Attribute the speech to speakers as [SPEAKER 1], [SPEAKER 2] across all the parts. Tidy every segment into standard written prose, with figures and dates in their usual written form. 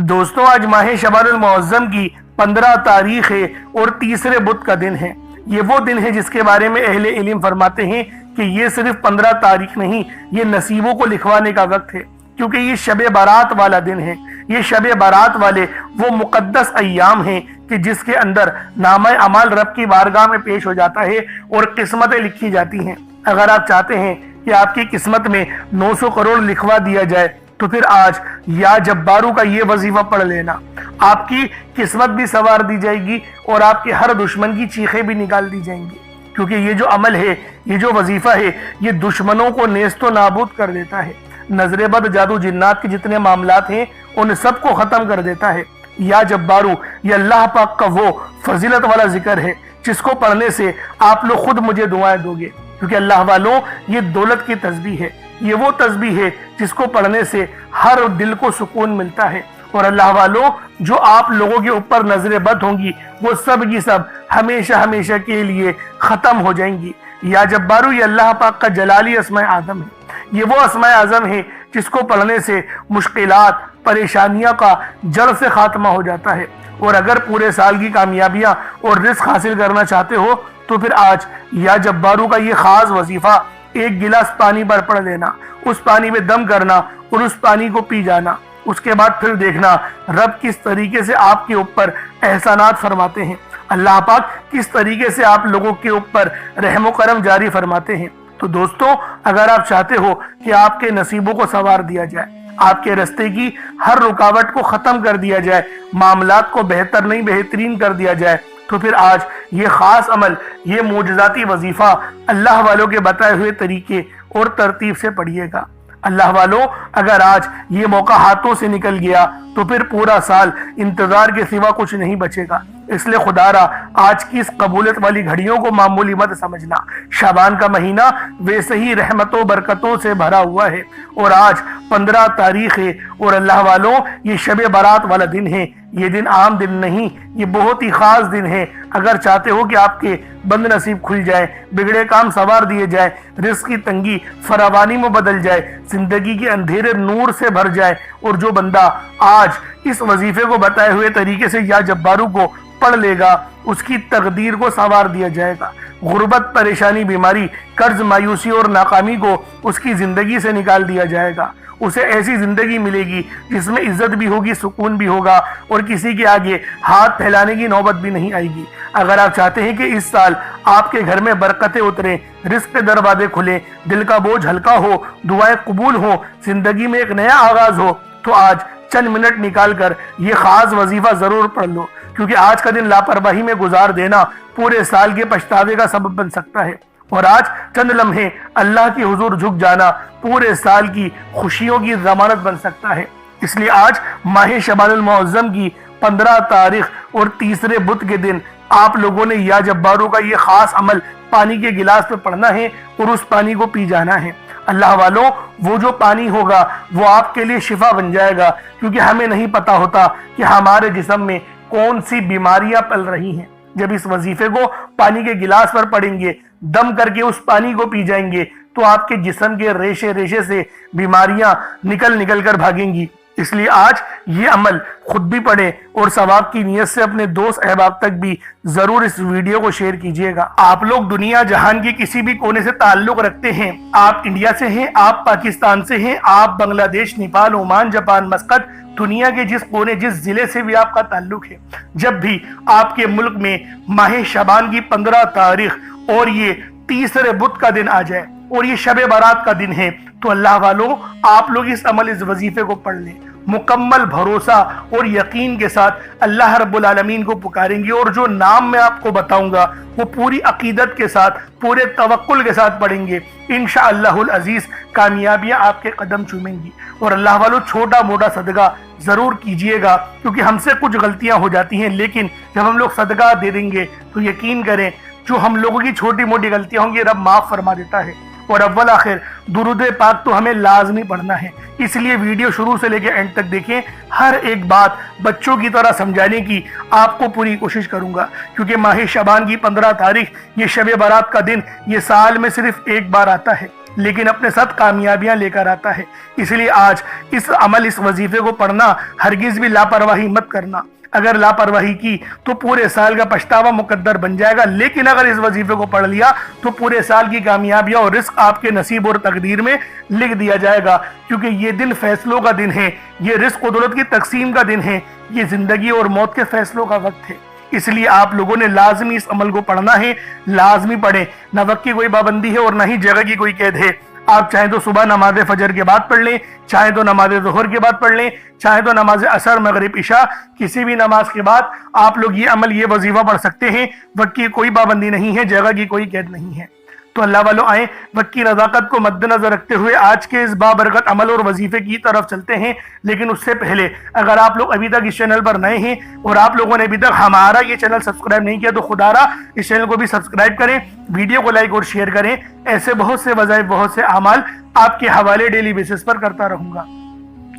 [SPEAKER 1] دوستوں آج ماہ شعبان المعظم کی 15 تاریخ ہے اور تیسرے بدھ کا دن ہے۔ یہ وہ دن ہے جس کے بارے میں اہل علم فرماتے ہیں کہ یہ صرف 15 تاریخ نہیں، یہ نصیبوں کو لکھوانے کا وقت ہے، کیونکہ یہ شب برات والا دن ہے۔ یہ شب برات والے وہ مقدس ایام ہیں کہ جس کے اندر نامہ اعمال رب کی بارگاہ میں پیش ہو جاتا ہے اور قسمتیں لکھی جاتی ہیں۔ اگر آپ چاہتے ہیں کہ آپ کی قسمت میں 900 کروڑ لکھوا دیا جائے تو پھر آج یا جبارو کا یہ وظیفہ پڑھ لینا، آپ کی قسمت بھی سنوار دی جائے گی اور آپ کے ہر دشمن کی چیخیں بھی نکال دی جائیں گی، کیونکہ یہ جو عمل ہے، یہ جو وظیفہ ہے، یہ دشمنوں کو نیست و نابود کر دیتا ہے۔ نظر بد، جادو جنات کے جتنے معاملات ہیں ان سب کو ختم کر دیتا ہے۔ یا جبارو یہ اللہ پاک کا وہ فضیلت والا ذکر ہے جس کو پڑھنے سے آپ لوگ خود مجھے دعائیں دو گے، کیونکہ اللہ والوں یہ دولت کی تسبیح ہے، یہ وہ تسبیح ہے جس کو پڑھنے سے ہر دل کو سکون ملتا ہے۔ اور اللہ والوں جو آپ لوگوں کے اوپر نظر بد ہوں گی وہ سب کی سب ہمیشہ ہمیشہ کے لیے ختم ہو جائیں گی۔ یا جبارو یہ اللہ پاک کا جلالی اسماء اعظم ہے، یہ وہ اسماء اعظم ہے جس کو پڑھنے سے مشکلات، پریشانیاں کا جڑ سے خاتمہ ہو جاتا ہے۔ اور اگر پورے سال کی کامیابیاں اور رزق حاصل کرنا چاہتے ہو تو پھر آج یا جبارو کا یہ خاص وظیفہ ایک گلاس پانی پر پڑھ لینا، اس پانی میں دم کرنا اور اس پانی کو پی جانا۔ اس کے بعد پھر دیکھنا رب کس طریقے سے آپ کے اوپر احسانات فرماتے ہیں، اللہ پاک کس طریقے سے آپ لوگوں کے اوپر رحم و کرم جاری فرماتے ہیں۔ تو دوستوں اگر آپ چاہتے ہو کہ آپ کے نصیبوں کو سنوار دیا جائے، آپ کے رستے کی ہر رکاوٹ کو ختم کر دیا جائے، معاملات کو بہتر نہیں بہترین کر دیا جائے، تو پھر آج یہ خاص عمل، یہ معجزاتی وظیفہ اللہ والوں کے بتائے ہوئے طریقے اور ترتیب سے پڑھیے گا۔ اللہ والوں اگر آج یہ موقع ہاتھوں سے نکل گیا تو پھر پورا سال انتظار کے سوا کچھ نہیں بچے گا۔ اس لیے خدا را آج کی اس قبولیت والی گھڑیوں کو معمولی مت سمجھنا۔ شعبان کا مہینہ ویسے ہی رحمتوں برکتوں سے بھرا ہوا ہے اور آج 15 تاریخ ہے اور اللہ والوں یہ شب برات والا دن ہے۔ یہ دن عام دن نہیں، یہ بہت ہی خاص دن ہے۔ اگر چاہتے ہو کہ آپ کے بند نصیب کھل جائے، بگڑے کام سنوار دیے جائے، رزق کی تنگی فراوانی میں بدل جائے، زندگی کے اندھیرے نور سے بھر جائے، اور جو بندہ آج اس وظیفے کو بتائے ہوئے طریقے سے یا جبارو کو پڑھ لے گا اس کی تقدیر کو سنوار دیا جائے گا۔ غربت، پریشانی، بیماری، قرض، مایوسی اور ناکامی کو اس کی زندگی سے نکال دیا جائے گا۔ اسے ایسی زندگی ملے گی جس میں عزت بھی ہوگی، سکون بھی ہوگا اور کسی کے آگے ہاتھ پھیلانے کی نوبت بھی نہیں آئے گی۔ اگر آپ چاہتے ہیں کہ اس سال آپ کے گھر میں برکتیں اتریں، رزق کے دروازے کھلیں، دل کا بوجھ ہلکا ہو، دعائیں قبول ہوں، زندگی میں ایک نیا آغاز ہو، تو آج چند منٹ نکال کر یہ خاص وظیفہ ضرور پڑھ لو، کیونکہ آج کا دن لاپرواہی میں گزار دینا پورے سال کے پچھتاوے کا سبب بن سکتا ہے، اور آج چند لمحے اللہ کی حضور جھک جانا پورے سال کی خوشیوں کی ضمانت بن سکتا ہے۔ اس لیے آج ماہ شعبان المعظم کی 15 تاریخ اور تیسرے بدھ کے دن آپ لوگوں نے یا جبارو کا یہ خاص عمل پانی کے گلاس پہ پڑھنا ہے اور اس پانی کو پی جانا ہے۔ اللہ والوں وہ جو پانی ہوگا وہ آپ کے لیے شفا بن جائے گا، کیونکہ ہمیں نہیں پتا ہوتا کہ ہمارے جسم میں کون سی بیماریاں پل رہی ہیں۔ جب اس وظیفے کو پانی کے گلاس پر پڑھیں گے، دم کر کے اس پانی کو پی جائیں گے، تو آپ کے جسم کے ریشے ریشے سے بیماریاں نکل نکل کر بھاگیں گی۔ اس لیے آج یہ عمل خود بھی پڑھیں اور ثواب کی نیت سے اپنے دوست احباب تک بھی ضرور اس ویڈیو کو شیئر کیجیے گا۔ آپ لوگ دنیا جہان کی کسی بھی کونے سے تعلق رکھتے ہیں، آپ انڈیا سے ہیں، آپ پاکستان سے ہیں، آپ بنگلہ دیش، نیپال، عمان، جاپان، مسقط، دنیا کے جس کونے جس ضلع سے بھی آپ کا تعلق ہے، جب بھی آپ کے ملک میں ماہ شعبان کی 15 تاریخ اور یہ تیسرے بدھ کا دن آ جائے اور یہ شب برات کا دن ہے، تو اللہ والوں آپ لوگ اس عمل، اس وظیفے کو پڑھ لیں، مکمل بھروسہ اور یقین کے ساتھ اللہ رب العالمین کو پکاریں گے، اور جو نام میں آپ کو بتاؤں گا وہ پوری عقیدت کے ساتھ، پورے توکل کے ساتھ پڑھیں گے، انشاءاللہ العزیز کامیابیاں آپ کے قدم چومیں گی۔ اور اللہ والوں چھوٹا موٹا صدقہ ضرور کیجئے گا، کیونکہ ہم سے کچھ غلطیاں ہو جاتی ہیں، لیکن جب ہم لوگ صدقہ دے دیں گے تو یقین کریں جو ہم لوگوں کی چھوٹی موٹی غلطیاں ہوں گی رب معاف فرما دیتا ہے۔ اور اول آخر درود پاک تو ہمیں لازمی پڑھنا ہے، اس لیے ویڈیو شروع سے لے کے اینڈ تک دیکھیں۔ ہر ایک بات بچوں کی طرح سمجھانے کی آپ کو پوری کوشش کروں گا، کیونکہ ماہ شعبان کی 15 تاریخ یہ شب برات کا دن یہ سال میں صرف ایک بار آتا ہے۔ لیکن اپنے ساتھ کامیابیاں لے کر آتا ہے۔ اس لیے آج اس وظیفے کو پڑھنا ہرگز بھی لاپرواہی مت کرنا۔ اگر لاپرواہی کی تو پورے سال کا پچھتاوا مقدر بن جائے گا، لیکن اگر اس وظیفے کو پڑھ لیا تو پورے سال کی کامیابیاں اور رزق آپ کے نصیب اور تقدیر میں لکھ دیا جائے گا، کیونکہ یہ دن فیصلوں کا دن ہے، یہ رزق و دولت کی تقسیم کا دن ہے، یہ زندگی اور موت کے فیصلوں کا وقت ہے۔ اس لیے آپ لوگوں نے لازمی اس عمل کو پڑھنا ہے، لازمی پڑھیں۔ نہ وقت کی کوئی پابندی ہے اور نہ ہی جگہ کی کوئی قید ہے۔ آپ چاہیں تو صبح نماز فجر کے بعد پڑھ لیں، چاہیں تو نماز ظہر کے بعد پڑھ لیں، چاہیں تو نماز عصر مغرب عشاء کسی بھی نماز کے بعد آپ لوگ یہ عمل، یہ وظیفہ پڑھ سکتے ہیں۔ وقت کی کوئی پابندی نہیں ہے، جگہ کی کوئی قید نہیں ہے۔ تو اللہ والوں آئیں وقت کی نزاکت کو مد نظر رکھتے ہوئے آج کے اس بابرکت عمل اور وظیفے کی طرف چلتے ہیں۔ لیکن اس سے پہلے اگر آپ لوگ ابھی تک اس چینل پر نئے ہیں اور آپ لوگوں نے ابھی تک ہمارا یہ چینل سبسکرائب نہیں کیا تو خدا را اس چینل کو بھی سبسکرائب کریں، ویڈیو کو لائک اور شیئر کریں۔ ایسے بہت سے وظائف، بہت سے اعمال آپ کے حوالے ڈیلی بیسس پر کرتا رہوں گا۔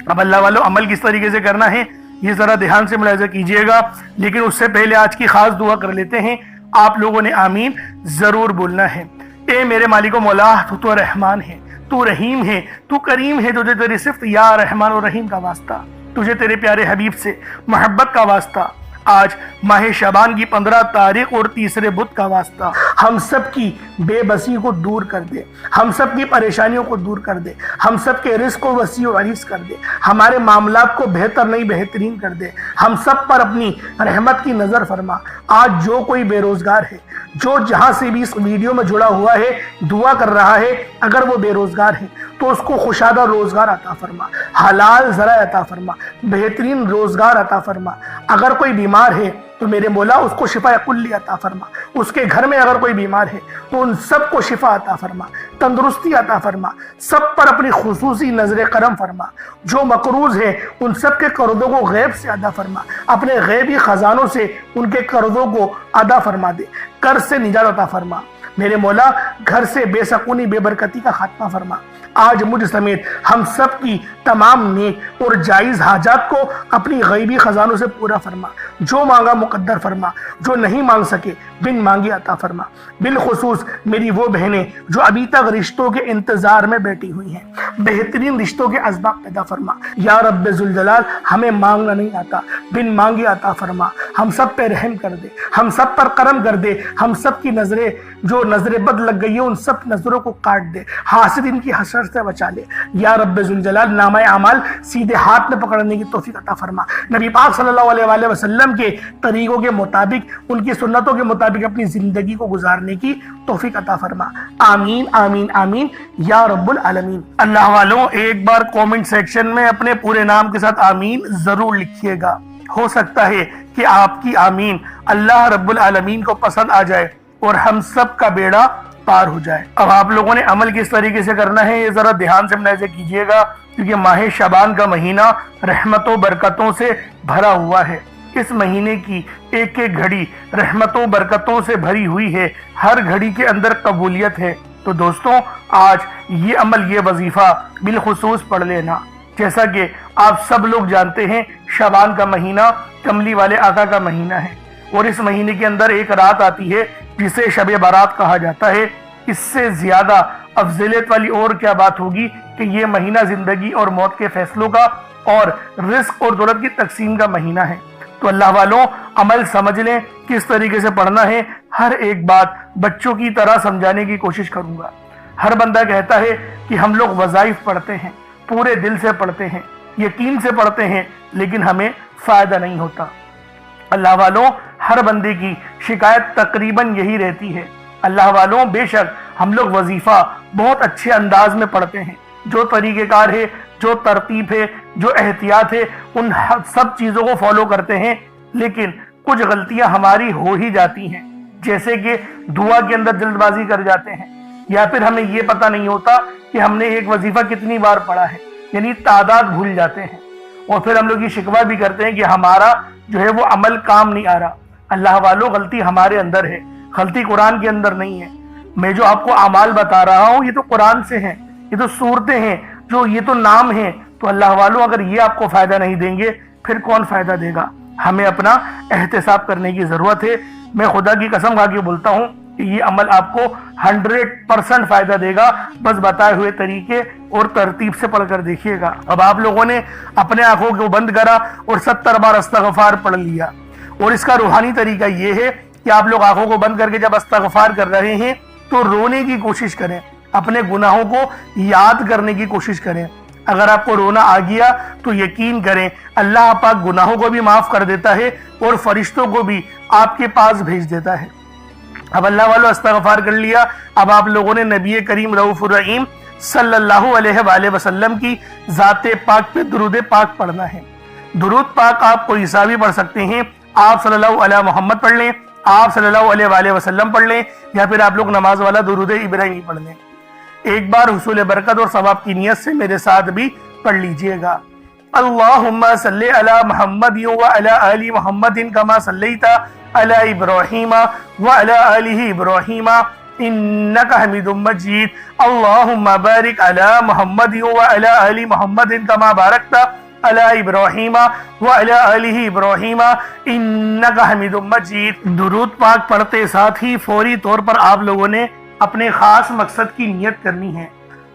[SPEAKER 1] اب اللہ والوں عمل کس طریقے سے کرنا ہے یہ ذرا دھیان سے ملاحظہ کیجئے گا، لیکن اس سے پہلے آج کی خاص دعا کر لیتے ہیں۔ آپ لوگوں نے آمین ضرور بولنا ہے۔ اے میرے مالک و مولا، تو رحمان ہے، تو رحیم ہے، تو کریم ہے، تجھے تیری صفت یا رحمان و رحیم کا واسطہ، تجھے تیرے پیارے حبیب سے محبت کا واسطہ، آج ماہ شعبان کی 15 تاریخ اور تیسرے بدھ کا واسطہ، ہم سب کی بے بسی کو دور کر دے، ہم سب کی پریشانیوں کو دور کر دے، ہم سب کے رزق کو وسیع و عریض کر دے، ہمارے معاملات کو بہتر نہیں بہترین کر دے، ہم سب پر اپنی رحمت کی نظر فرما۔ آج جو کوئی بے روزگار ہے، جو جہاں سے بھی اس ویڈیو میں جڑا ہوا ہے، دعا کر رہا ہے، اگر وہ بے روزگار ہے تو اس کو خوشادہ روزگار عطا فرما، حلال ذرائع عطا فرما، بہترین روزگار عطا فرما۔ اگر کوئی بیمار ہے تو میرے مولا اس کو شفا کلی عطا فرما، اس کے گھر میں اگر کوئی بیمار ہے تو ان سب کو شفا عطا فرما، تندرستی عطا فرما، سب پر اپنی خصوصی نظر کرم فرما۔ جو مقروض ہے ان سب کے قرضوں کو غیب سے ادا فرما، اپنے غیبی خزانوں سے ان کے قرضوں کو ادا فرما دے، قرض سے نجات عطا فرما۔ میرے مولا گھر سے بے سکونی، بے برکتی کا خاتمہ فرما۔ آج مجھ سمیت ہم سب کی تمام نیک اور جائز حاجات کو اپنی غیبی خزانوں سے پورا فرما، جو مانگا مقدر فرما، جو نہیں مانگ سکے بن مانگے عطا فرما۔ بالخصوص میری وہ بہنیں جو ابھی تک رشتوں کے انتظار میں بیٹھی ہوئی ہیں، بہترین رشتوں کے اسباب پیدا فرما۔ یا رب ذوالجلال، ہمیں مانگنا نہیں آتا، بن مانگے عطا فرما۔ ہم سب پہ رحم کر دے، ہم سب پر کرم کر دے، ہم سب کی نظریں جو نظر بد لگ گئی ہیں ان سب نظروں کو کاٹ دے، حاسدین کی حسد سے بچا لے۔ یا رب ذوالجلال، نامہ اعمال سیدھے ہاتھ میں پکڑنے کی توفیق عطا فرما۔ نبی پاک صلی اللہ علیہ وآلہ وسلم کے طریقوں کے مطابق، ان کی سنتوں کے مطابق اپنی زندگی کو گزارنے کی توفیق عطا فرما۔ آمین آمین آمین یا رب العالمین۔ اللہ والوں ایک بار کومنٹ سیکشن میں اپنے پورے نام کے ساتھ آمین ضرور لکھیے گا، ہو سکتا ہے کہ آپ کی آمین اللہ رب العالمین کو پسند آ جائے اور ہم سب کا بیڑا پار ہو جائے۔ اب آپ لوگوں نے عمل کس طریقے سے کرنا ہے یہ ذرا دھیان سے ملاحظہ کیجئے گا، کیونکہ ماہ شعبان کا مہینہ رحمتوں برکتوں سے بھرا ہوا ہے۔ اس مہینے کی ایک ایک گھڑی رحمتوں برکتوں سے بھری ہوئی ہے، ہر گھڑی کے اندر قبولیت ہے۔ تو دوستوں آج یہ عمل، یہ وظیفہ بالخصوص پڑھ لینا۔ جیسا کہ آپ سب لوگ جانتے ہیں شعبان کا مہینہ کملی والے آقا کا مہینہ ہے، اور اس مہینے کے اندر ایک رات آتی ہے جسے شب برات کہا جاتا ہے۔ اس سے زیادہ افضلیت والی اور کیا بات ہوگی کہ یہ مہینہ زندگی اور موت کے فیصلوں کا اور رزق اور دولت کی تقسیم کا مہینہ ہے۔ تو اللہ والوں عمل سمجھ لیں کس طریقے سے پڑھنا ہے۔ ہر ایک بات بچوں کی طرح سمجھانے کی کوشش کروں گا۔ ہر بندہ کہتا ہے کہ ہم لوگ وظائف پڑھتے ہیں، پورے دل سے پڑھتے ہیں، یقین سے پڑھتے ہیں، لیکن ہمیں فائدہ نہیں ہوتا۔ اللہ والوں ہر بندے کی شکایت تقریباً یہی رہتی ہے۔ اللہ والوں بے شک ہم لوگ وظیفہ بہت اچھے انداز میں پڑھتے ہیں، جو طریقہ کار ہے، جو ترتیب ہے، جو احتیاط ہے، ان سب چیزوں کو فالو کرتے ہیں، لیکن کچھ غلطیاں ہماری ہو ہی جاتی ہیں، جیسے کہ دعا کے اندر جلد بازی کر جاتے ہیں، یا پھر ہمیں یہ پتہ نہیں ہوتا کہ ہم نے ایک وظیفہ کتنی بار پڑھا ہے، یعنی تعداد بھول جاتے ہیں، اور پھر ہم لوگ یہ شکوہ بھی کرتے ہیں کہ ہمارا جو ہے وہ عمل کام نہیں آ رہا۔ اللہ والوں غلطی ہمارے اندر ہے، غلطی قرآن کے اندر نہیں ہے۔ میں جو آپ کو اعمال بتا رہا ہوں یہ تو قرآن سے ہیں، یہ تو صورتیں ہیں، جو یہ تو نام ہیں۔ تو اللہ والوں اگر یہ آپ کو فائدہ نہیں دیں گے پھر کون فائدہ دے گا؟ ہمیں اپنا احتساب کرنے کی ضرورت ہے۔ میں خدا کی قسم کھا کے بولتا ہوں کہ یہ عمل آپ کو 100% فائدہ دے گا، بس بتائے ہوئے طریقے اور ترتیب سے پڑھ کر دیکھیے گا۔ اب آپ لوگوں نے اپنے آنکھوں کو بند کرا اور 70 بار استغفار پڑھ لیا، اور اس کا روحانی طریقہ یہ ہے کہ آپ لوگ آنکھوں کو بند کر کے جب استغفار کر رہے ہیں تو رونے کی کوشش کریں، اپنے گناہوں کو یاد کرنے کی کوشش کریں۔ اگر آپ کو رونا آ گیا تو یقین کریں اللہ پاک گناہوں کو بھی معاف کر دیتا ہے اور فرشتوں کو بھی آپ کے پاس بھیج دیتا ہے۔ اب اللہ والو استغفار کر لیا، اب آپ لوگوں نے نبی کریم رؤوف الرحیم صلی اللہ علیہ وآلہ وسلم کی ذات پاک پہ درود پاک پڑھنا ہے۔ درود پاک آپ کوئی سا بھی پڑھ سکتے ہیں، آپ صلی اللہ علیہ محمد پڑھ لیں، آپ صلی اللہ علیہ وآلہ وسلم پڑھ لیں، یا پھر آپ لوگ نماز والا درود ابراہیمی پڑھ لیں۔ ایک بار حصول برکت اور ثواب کی نیت سے میرے ساتھ بھی پڑھ لیجئے گا۔ اللہم صلی علی محمد وعلی آل محمد کما صلیت علی ابراہیم وعلی آل ابراہیم انک حمید مجید۔ اللہم بارک علی محمد وعلی آل محمد کما بارکت علی ابراہیم وعلی آل ابراہیم انک حمید مجید۔ درود پاک پڑھتے ساتھ ہی فوری طور پر آپ لوگوں نے اپنے خاص مقصد کی نیت کرنی ہے۔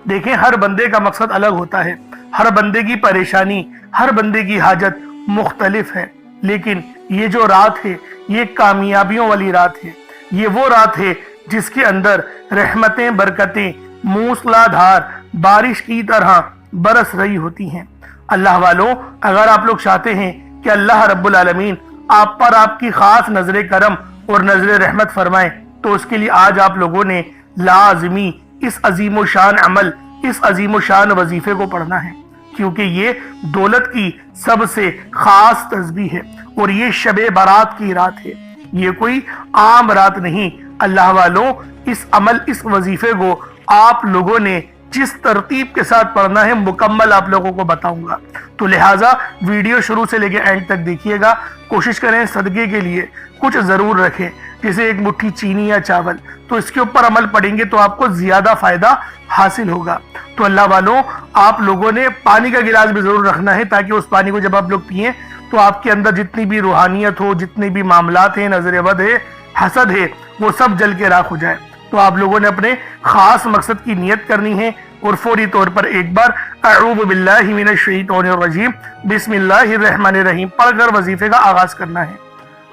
[SPEAKER 1] دیکھیں ہر بندے کا مقصد الگ ہوتا ہے، ہر بندے کی پریشانی، ہر بندے کی حاجت مختلف ہے، لیکن یہ جو رات ہے یہ کامیابیوں والی رات ہے، یہ وہ رات ہے جس کے اندر رحمتیں برکتیں موسلا دھار بارش کی طرح برس رہی ہوتی ہیں۔ اللہ والوں، اگر آپ لوگ چاہتے ہیں کہ اللہ رب العالمین آپ پر آپ کی خاص نظر کرم اور نظر رحمت فرمائے تو اس کے لیے آج آپ لوگوں نے لازمی اس عظیم و شان عمل، اس عظیم و شان وظیفے کو پڑھنا ہے، کیونکہ یہ دولت کی سب سے خاص تسبیح ہے اور یہ شب برات کی رات ہے، یہ کوئی عام رات نہیں۔ اللہ والوں، اس عمل، اس وظیفے کو آپ لوگوں نے جس ترتیب کے ساتھ پڑھنا ہے مکمل آپ لوگوں کو بتاؤں گا، تو لہٰذا ویڈیو شروع سے لے کے اینڈ تک دیکھیے گا۔ کوشش کریں صدقے کے لیے کچھ ضرور رکھیں، جیسے ایک مٹھی چینی یا چاول، تو اس کے اوپر عمل پڑیں گے تو آپ کو زیادہ فائدہ حاصل ہوگا۔ تو اللہ والوں، آپ لوگوں نے پانی کا گلاس بھی ضرور رکھنا ہے، تاکہ اس پانی کو جب آپ لوگ پئیں تو آپ کے اندر جتنی بھی روحانیت ہو، جتنے بھی معاملات ہیں، نظر بد ہے، حسد ہے، وہ سب جل کے راکھ ہو جائے۔ تو آپ لوگوں نے اپنے خاص مقصد کی نیت کرنی ہے اور فوری طور پر ایک بار اعوذ باللہ من الشیطان الرجیم بسم اللہ الرحمن الرحیم پڑھ کر وظیفے کا آغاز کرنا ہے۔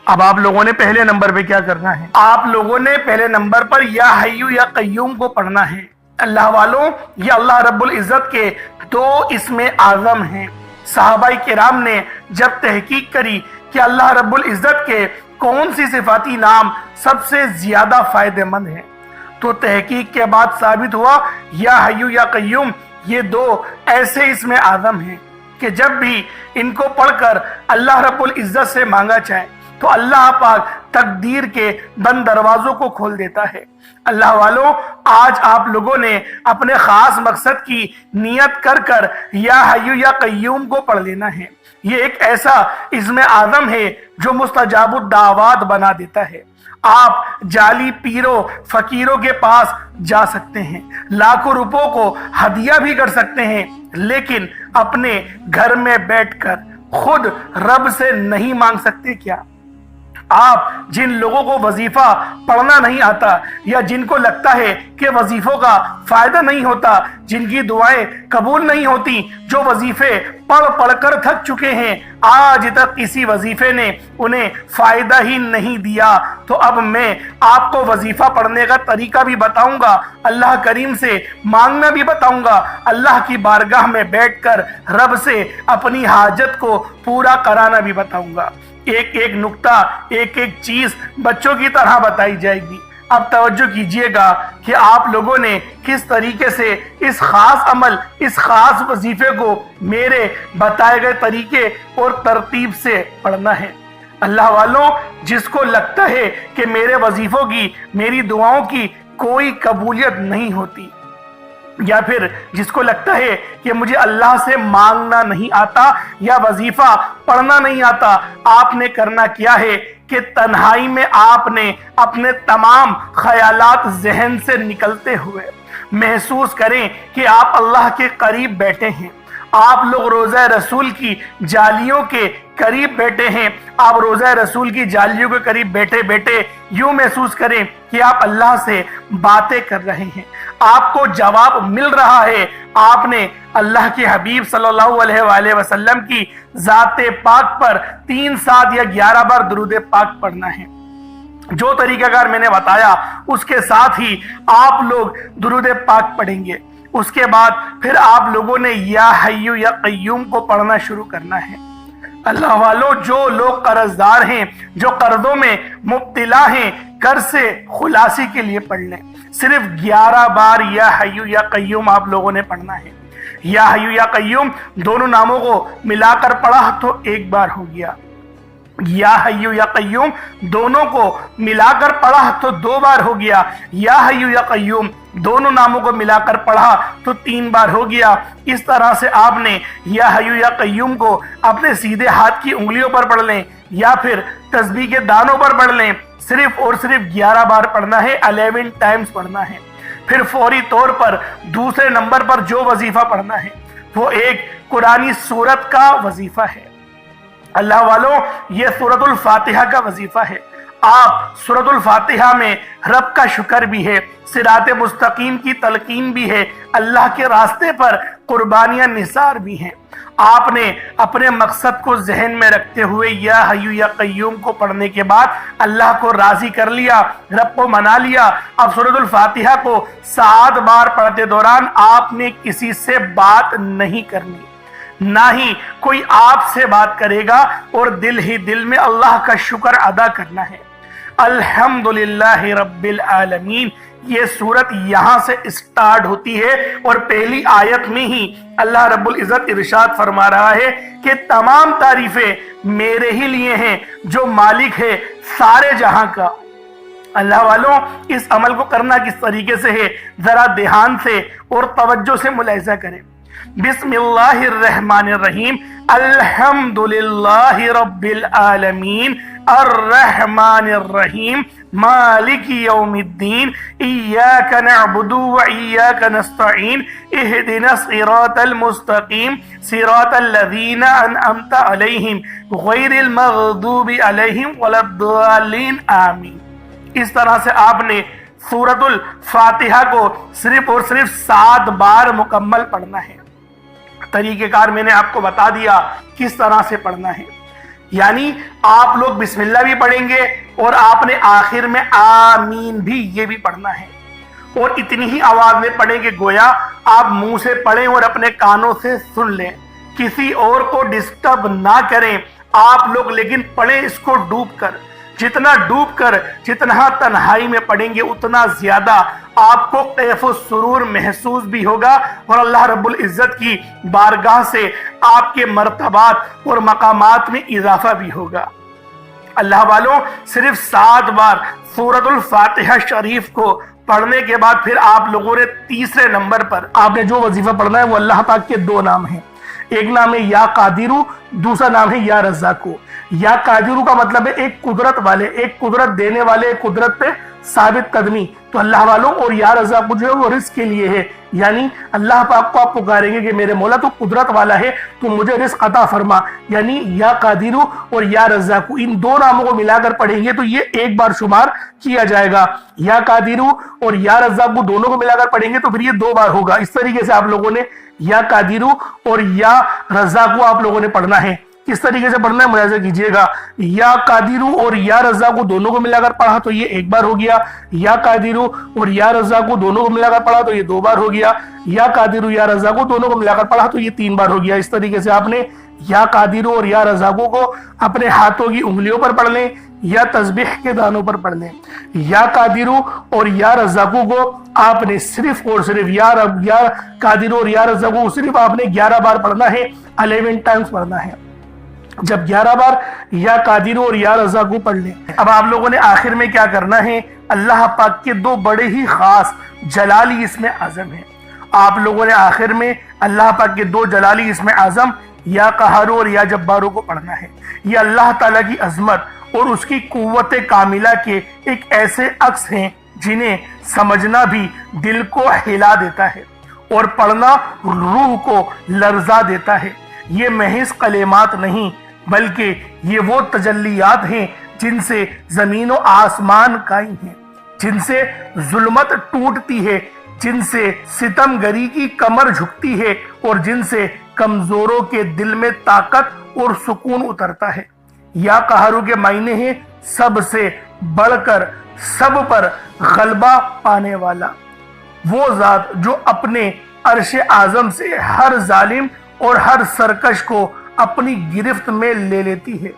[SPEAKER 1] اب آپ لوگوں نے پہلے نمبر پہ کیا کرنا ہے؟ آپ لوگوں نے پہلے نمبر پر یا حیو یا قیوم کو پڑھنا ہے۔ اللہ والوں، یہ اللہ رب العزت کے 2 اسم اعظم ہیں۔ صحابہ کرام نے جب تحقیق کری کہ اللہ رب العزت کے کون سی صفاتی نام سب سے زیادہ فائدہ مند ہیں، تو تحقیق کے بعد ثابت ہوا یا حیو یا قیوم یہ 2 ایسے اسم اعظم ہیں کہ جب بھی ان کو پڑھ کر اللہ رب العزت سے مانگا جائے تو اللہ پاک تقدیر کے بند دروازوں کو کھول دیتا ہے۔ اللہ والوں، آج آپ لوگوں نے اپنے خاص مقصد کی نیت کر کر یا حیو یا قیوم کو پڑھ لینا ہے۔ یہ ایک ایسا اسم اعظم ہے جو مستجاب الدعوات بنا دیتا ہے۔ آپ جعلی پیروں فقیروں کے پاس جا سکتے ہیں، لاکھوں روپوں کو ہدیہ بھی کر سکتے ہیں، لیکن اپنے گھر میں بیٹھ کر خود رب سے نہیں مانگ سکتے کیا؟ آپ جن لوگوں کو وظیفہ پڑھنا نہیں آتا، یا جن کو لگتا ہے کہ وظیفوں کا فائدہ نہیں ہوتا، جن کی دعائیں قبول نہیں ہوتی، جو وظیفے پڑھ پڑھ کر تھک چکے ہیں، آج تک کسی وظیفے نے انہیں فائدہ ہی نہیں دیا، تو اب میں آپ کو وظیفہ پڑھنے کا طریقہ بھی بتاؤں گا، اللہ کریم سے مانگنا بھی بتاؤں گا، اللہ کی بارگاہ میں بیٹھ کر رب سے اپنی حاجت کو پورا کرانا بھی بتاؤں گا۔ ایک ایک نقطہ، ایک ایک چیز بچوں کی طرح بتائی جائے گی۔ اب توجہ کیجئے گا کہ آپ لوگوں نے کس طریقے سے اس خاص عمل، اس خاص وظیفے کو میرے بتائے گئے طریقے اور ترتیب سے پڑھنا ہے۔ اللہ والوں، جس کو لگتا ہے کہ میرے وظیفوں کی، میری دعاؤں کی کوئی قبولیت نہیں ہوتی، یا پھر جس کو لگتا ہے کہ مجھے اللہ سے مانگنا نہیں آتا یا وظیفہ پڑھنا نہیں آتا، آپ نے کرنا کیا ہے کہ تنہائی میں آپ نے اپنے تمام خیالات ذہن سے نکلتے ہوئے محسوس کریں کہ آپ اللہ کے قریب بیٹھے ہیں۔ آپ لوگ روزہ رسول کی جالیوں کے قریب بیٹھے ہیں، آپ روضہ رسول کی جالیوں کے قریب بیٹھے بیٹھے یوں محسوس کریں کہ آپ اللہ سے باتیں کر رہے ہیں، آپ کو جواب مل رہا ہے۔ آپ نے اللہ کے حبیب صلی اللہ علیہ وآلہ وسلم کی ذات پاک پر 3 7 یا 11 بار درود پاک پڑھنا ہے۔ جو طریقہ کار میں نے بتایا اس کے ساتھ ہی آپ لوگ درود پاک پڑھیں گے۔ اس کے بعد پھر آپ لوگوں نے یا حیو یا قیوم کو پڑھنا شروع کرنا ہے۔ اللہ والوں، جو لوگ قرض دار ہیں، جو قرضوں میں مبتلا ہیں، قرض سے خلاصی کے لیے پڑھ لیں۔ صرف 11 بار یا حیو یا قیوم آپ لوگوں نے پڑھنا ہے۔ یا حیو یا قیوم دونوں ناموں کو ملا کر پڑھا تو 1 بار ہو گیا، یا حیو یا قیوم دونوں کو ملا کر پڑھا تو 2 بار ہو گیا، یا حیو یا قیوم دونوں ناموں کو ملا کر پڑھا تو 3 بار ہو گیا۔ اس طرح سے آپ نے یا حیو یا قیوم کو اپنے سیدھے ہاتھ کی انگلیوں پر پڑھ لیں یا پھر تسبیح کے دانوں پر پڑھ لیں۔ صرف اور صرف 11 بار پڑھنا ہے، 11 ٹائمز پڑھنا ہے۔ پھر فوری طور پر دوسرے نمبر پر جو وظیفہ پڑھنا ہے وہ ایک قرآنی سورت کا وظیفہ ہے۔ اللہ والوں، یہ سورۃ الفاتحہ کا وظیفہ ہے۔ آپ سورۃ الفاتحہ میں رب کا شکر بھی ہے، صراط مستقیم کی تلقین بھی ہے، اللہ کے راستے پر قربانیاں نثار بھی ہیں۔ آپ نے اپنے مقصد کو ذہن میں رکھتے ہوئے یا حیو یا قیوم کو پڑھنے کے بعد اللہ کو راضی کر لیا، رب کو منا لیا۔ اب سورۃ الفاتحہ کو 7 بار پڑھتے دوران آپ نے کسی سے بات نہیں کرنی، نہ ہی کوئی آپ سے بات کرے گا، اور دل ہی دل میں اللہ کا شکر ادا کرنا ہے۔ الحمدللہ رب العالمین، یہ سورت یہاں سے اسٹارٹ ہوتی ہے، اور پہلی آیت میں ہی اللہ رب العزت ارشاد فرما رہا ہے کہ تمام تعریفیں میرے ہی لیے ہیں جو مالک ہے سارے جہاں کا۔ اللہ والوں، اس عمل کو کرنا کس طریقے سے ہے ذرا دھیان سے اور توجہ سے ملاحظہ کریں۔ بسم اللہ الرحمن الرحیم، الحمدللہ رب العالمین، الرحمن الرحیم، مالک یوم الدین، ایاک نعبد و ایاک نستعین، اہدنا الصراط المستقیم، صراط الذین انعمت علیہم غیر المغضوب علیہم ولا الضالین، آمین۔ اس طرح سے آپ نے سورۃ الفاتحہ کو صرف اور صرف 7 بار مکمل پڑھنا ہے۔ طریقہ کار میں نے آپ کو بتا دیا کس طرح سے پڑھنا ہے، یعنی آپ لوگ بسم اللہ بھی پڑھیں گے اور آپ نے آخر میں آمین بھی یہ بھی پڑھنا ہے، اور اتنی ہی آواز میں پڑھیں گے گویا آپ منہ سے پڑھیں اور اپنے کانوں سے سن لیں، کسی اور کو ڈسٹرب نہ کریں آپ لوگ، لیکن پڑھیں اس کو ڈوب کر۔ جتنا ڈوب کر، جتنا تنہائی میں پڑھیں گے اتنا زیادہ آپ کو کیف و سرور محسوس بھی ہوگا، اور اللہ رب العزت کی بارگاہ سے آپ کے مرتبات اور مقامات میں اضافہ بھی ہوگا۔ اللہ والوں، صرف 7 بار سورۃ الفاتحہ شریف کو پڑھنے کے بعد پھر آپ لوگوں نے تیسرے نمبر پر آپ نے جو وظیفہ پڑھنا ہے وہ اللہ پاک کے 2 نام ہیں، ایک نام ہے یا قادرو، دوسرا نام ہے یا رزاقو۔ یا قادرو کا مطلب ہے ایک قدرت والے، ایک قدرت دینے والے، ایک قدرت پہ ثابت قدمی، تو اللہ والوں، اور یا رزاقو جو ہے وہ رزق کے لیے ہے، یعنی اللہ پاک کو آپ پکاریں گے کہ میرے مولا تو قدرت والا ہے تو مجھے رزق عطا فرما، یعنی یا قادرو اور یا رزاقو ان 2 ناموں کو ملا کر پڑھیں گے تو یہ 1 بار شمار کیا جائے گا۔ یا قادرو اور یا رزاقو دونوں کو ملا کر پڑھیں گے تو پھر یہ 2 بار ہوگا۔ اس طریقے سے آپ لوگوں نے یا قادرو اور یا رزاقو آپ لوگوں نے پڑھنا ہے۔ کس طریقے سے پڑھنا ہے ملاحظہ کیجئے گا، یا قادرو اور یا رزاقو دونوں کو ملا کر پڑھا تو یہ 1 بار ہو گیا، یا قادرو اور یا رزاقو دونوں کو ملا کر پڑھا تو یہ 2 بار ہو گیا، یا قادرو یا رزاقو دونوں کو ملا کر پڑھا تو یہ 3 بار ہو گیا۔ اس طریقے سے آپ نے یا قادرو اور یا رزاقو کو اپنے ہاتھوں کی انگلیوں پر پڑھ لیں یا تسبیح کے دانوں پر پڑھ لیں۔ یا قادرو اور یا رزاقو کو آپ نے صرف اور صرف یا قادرو اور یا رزاقو صرف آپ نے 11 بار پڑھنا ہے، 11 ٹائمز پڑھنا ہے۔ جب 11 بار یا قادرو اور یا رزاقو پڑھ لیں، اب آپ لوگوں نے آخر میں کیا کرنا ہے، اللہ پاک کے 2 بڑے ہی خاص جلالی اسم اعظم ہیں، آپ لوگوں نے آخر میں اللہ پاک کے 2 جلالی اسم اعظم یا قہارو اور یا جبارو کو پڑھنا ہے۔ یہ اللہ تعالیٰ کی عظمت اور اس کی قوت کاملہ کے ایک ایسے عکس ہیں جنہیں سمجھنا بھی دل کو ہلا دیتا ہے اور پڑھنا روح کو لرزا دیتا ہے۔ یہ محض کلمات نہیں، بلکہ یہ وہ تجلیات ہیں جن سے زمین و آسمان قائم ہیں، جن سے ظلمت ٹوٹتی ہے، جن سے ستم گری کی کمر جھکتی ہے اور جن سے کمزوروں کے دل میں طاقت اور سکون اترتا ہے۔ یا قہارو کے معنی ہیں سب سے بڑھ کر سب پر غلبہ پانے والا، وہ ذات جو اپنے عرش اعظم سے ہر ظالم اور ہر سرکش کو اپنی گرفت میں لے لیتی ہے۔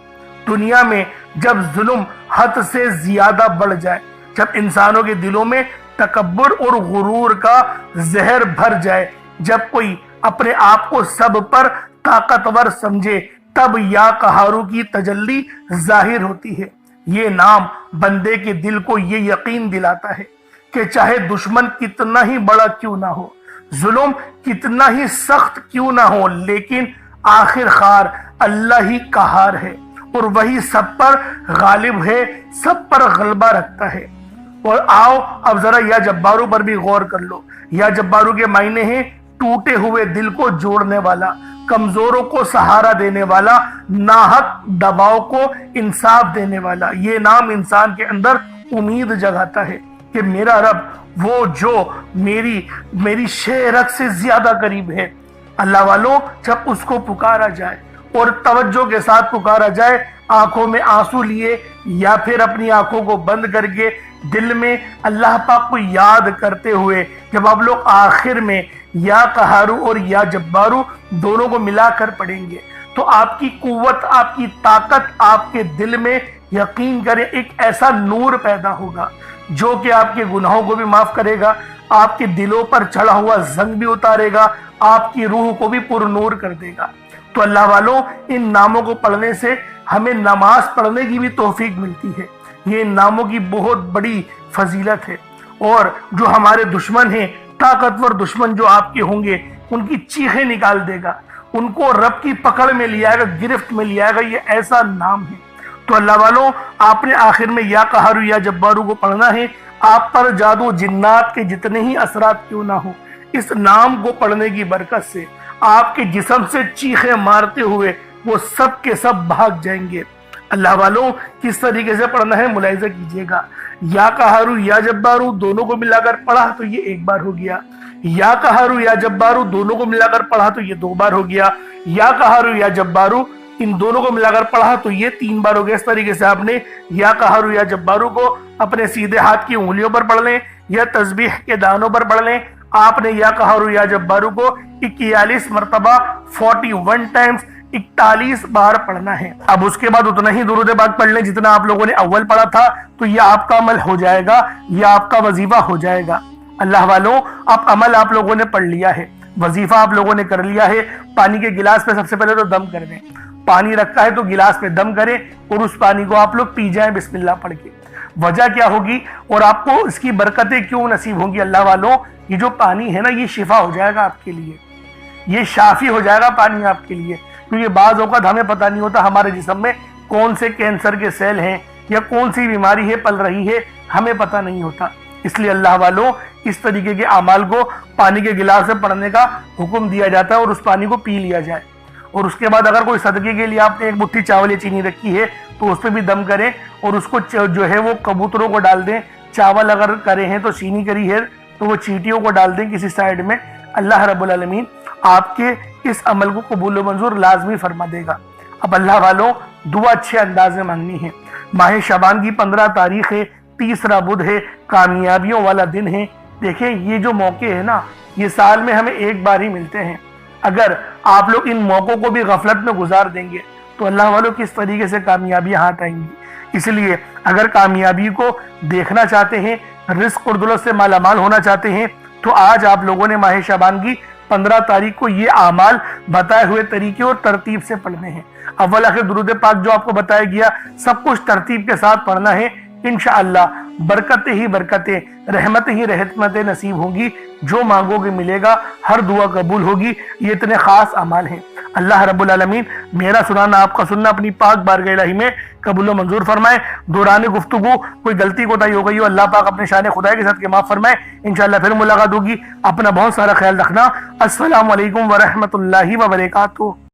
[SPEAKER 1] دنیا میں جب ظلم حد سے زیادہ بڑھ جائے، جب انسانوں کے دلوں میں تکبر اور غرور کا زہر بھر جائے، جب کوئی اپنے آپ کو سب پر طاقتور سمجھے، تب یا قہارو کی تجلی ظاہر ہوتی ہے۔ یہ نام بندے کے دل کو یہ یقین دلاتا ہے کہ چاہے دشمن کتنا ہی بڑا کیوں نہ ہو، ظلم کتنا ہی سخت کیوں نہ ہو، لیکن آخر کار اللہ ہی قہار ہے اور وہی سب پر غالب ہے، سب پر غلبہ رکھتا ہے۔ اور آؤ اب ذرا یا جبارو پر بھی غور کر لو۔ یا جبارو کے معنی ہیں ٹوٹے ہوئے دل کو جوڑنے والا، کمزوروں کو سہارا دینے والا، ناحق دباؤ کو انصاف دینے والا۔ یہ نام انسان کے اندر امید جگاتا ہے کہ میرا رب وہ جو میری شہرت سے زیادہ قریب ہے۔ اللہ والوں، جب اس کو پکارا جائے اور توجہ کے ساتھ پکارا جائے، آنکھوں میں آنسو لیے یا پھر اپنی آنکھوں کو بند کر کے دل میں اللہ پاک کو یاد کرتے ہوئے، جب آپ لوگ آخر میں یا قہارو اور یا جبارو دونوں کو ملا کر پڑھیں گے تو آپ کی قوت، آپ کی طاقت، آپ کے دل میں یقین کریں ایک ایسا نور پیدا ہوگا جو کہ آپ کے گناہوں کو بھی معاف کرے گا، آپ کے دلوں پر چڑھا ہوا زنگ بھی اتارے گا، آپ کی روح کو بھی پر نور کر دے گا۔ تو اللہ والوں، ان ناموں کو پڑھنے سے ہمیں نماز پڑھنے کی بھی توفیق ملتی ہے۔ یہ ان ناموں کی بہت بڑی فضیلت ہے، اور جو ہمارے دشمن ہیں، طاقتور دشمن جو آپ کے ہوں گے، ان کی چیخیں نکال دے گا، ان کو رب کی پکڑ میں لے آئے گا، گرفت میں لے آئے گا۔ یہ ایسا نام ہے۔ تو اللہ والوں، آپ نے آخر میں یا قہارو یا جبارو کو پڑھنا ہے۔ آپ پر جادو جنات کے جتنے ہی اثرات کیوں نہ ہو، اس نام کو پڑھنے کی برکت سے آپ کے جسم سے چیخیں مارتے ہوئے وہ سب کے سب بھاگ جائیں گے۔ اللہ والوں، کس طریقے سے پڑھنا ہے ملاحظہ کیجئے گا۔ یا قہارو یا جبارو دونوں کو ملا کر پڑھا تو یہ ایک بار ہو گیا، یا قہارو یا جبارو دونوں کو ملا کر پڑھا تو یہ دو بار ہو گیا، یا قہارو یا جبارو ان دونوں کو ملا کر پڑھا تو یہ تین بار ہو گیا۔ اس طریقے سے آپ نے یا قہارو یا جبارو کو اپنے سیدھے ہاتھ کی انگلیوں پر پڑھ لیں یا تسبیح کے دانوں پر پڑھ لیں۔ آپ نے یا قہارو یا جبارو کو 41 مرتبہ 41 ٹائمز 41 بار پڑھنا ہے۔ اب اس کے بعد اتنا ہی درود پاک پڑھ لیں جتنا آپ لوگوں نے اول پڑھا تھا، تو یہ آپ کا عمل ہو جائے گا، یہ آپ کا وظیفہ ہو جائے گا۔ اللہ والوں، اب عمل آپ لوگوں نے پڑھ لیا ہے، وظیفہ آپ لوگوں نے کر لیا ہے۔ پانی کے گلاس پہ سب سے پہلے تو دم کر دیں۔ پانی رکھا ہے تو گلاس پہ دم کریں اور اس پانی کو آپ لوگ پی جائیں بسم اللہ پڑھ کے۔ وجہ کیا ہوگی اور آپ کو اس کی برکتیں کیوں نصیب ہوں گی؟ اللہ والوں، یہ جو پانی ہے نا، یہ شفا ہو جائے گا آپ کے لیے، یہ شافی ہو جائے گا پانی آپ کے لیے۔ کیونکہ بعض اوقات ہمیں پتہ نہیں ہوتا ہمارے جسم میں کون سے کینسر کے سیل ہیں یا کون سی بیماری ہے پل رہی ہے، ہمیں پتہ نہیں ہوتا۔ اس لیے اللہ والوں، اس طریقے کے اعمال کو پانی کے گلاس سے پڑھنے کا حکم دیا جاتا ہے اور اس پانی کو پی لیا جائے۔ اور اس کے بعد اگر کوئی صدقے کے لیے آپ نے ایک مٹھی چاول یا چینی رکھی ہے تو اس پہ بھی دم کریں اور اس کو جو ہے وہ کبوتروں کو ڈال دیں۔ چاول اگر کرے ہیں تو چینی کری ہے تو وہ چیٹیوں کو ڈال دیں کسی سائیڈ میں۔ اللہ رب العالمین آپ کے اس عمل کو قبول و منظور لازمی فرما دے گا۔ اب اللہ والوں، دعا اچھے انداز میں مانگنی ہے۔ ماہ شعبان کی 15 تاریخ ہے، تیسرا بدھ ہے، کامیابیوں والا دن ہے۔ دیکھیں یہ جو موقع ہے نا، یہ سال میں ہمیں ایک بار ہی ملتے ہیں۔ اگر آپ لوگ ان موقعوں کو بھی غفلت میں گزار دیں گے تو اللہ والوں کس طریقے سے کامیابی ہاتھ آئیں گی۔ اس لیے اگر کامیابی کو دیکھنا چاہتے ہیں، رزق اور دولت سے مالا مال ہونا چاہتے ہیں، تو آج آپ لوگوں نے ماہ شعبان کی 15 تاریخ کو یہ اعمال بتائے ہوئے طریقے اور ترتیب سے پڑھنے ہیں۔ اول آخر درود پاک جو آپ کو بتایا گیا سب کچھ ترتیب کے ساتھ پڑھنا ہے۔ انشاءاللہ برکتیں ہی برکتیں، رحمتیں ہی رحمتیں نصیب ہوں گی۔ جو مانگو گے ملے گا، ہر دعا قبول ہوگی۔ یہ اتنے خاص اعمال ہیں۔ اللہ رب العالمین میرا سنانا، آپ کا سننا اپنی پاک بارگاہ الہی میں قبول و منظور فرمائے۔ دوران گفتگو کوئی غلطی کوتاہی ہو گئی ہو، اللہ پاک اپنے شان خدا کے ساتھ کے معاف فرمائے۔ انشاءاللہ پھر ملاقات ہوگی۔ اپنا بہت سارا خیال رکھنا۔ السلام علیکم ورحمۃ اللہ وبرکاتہ۔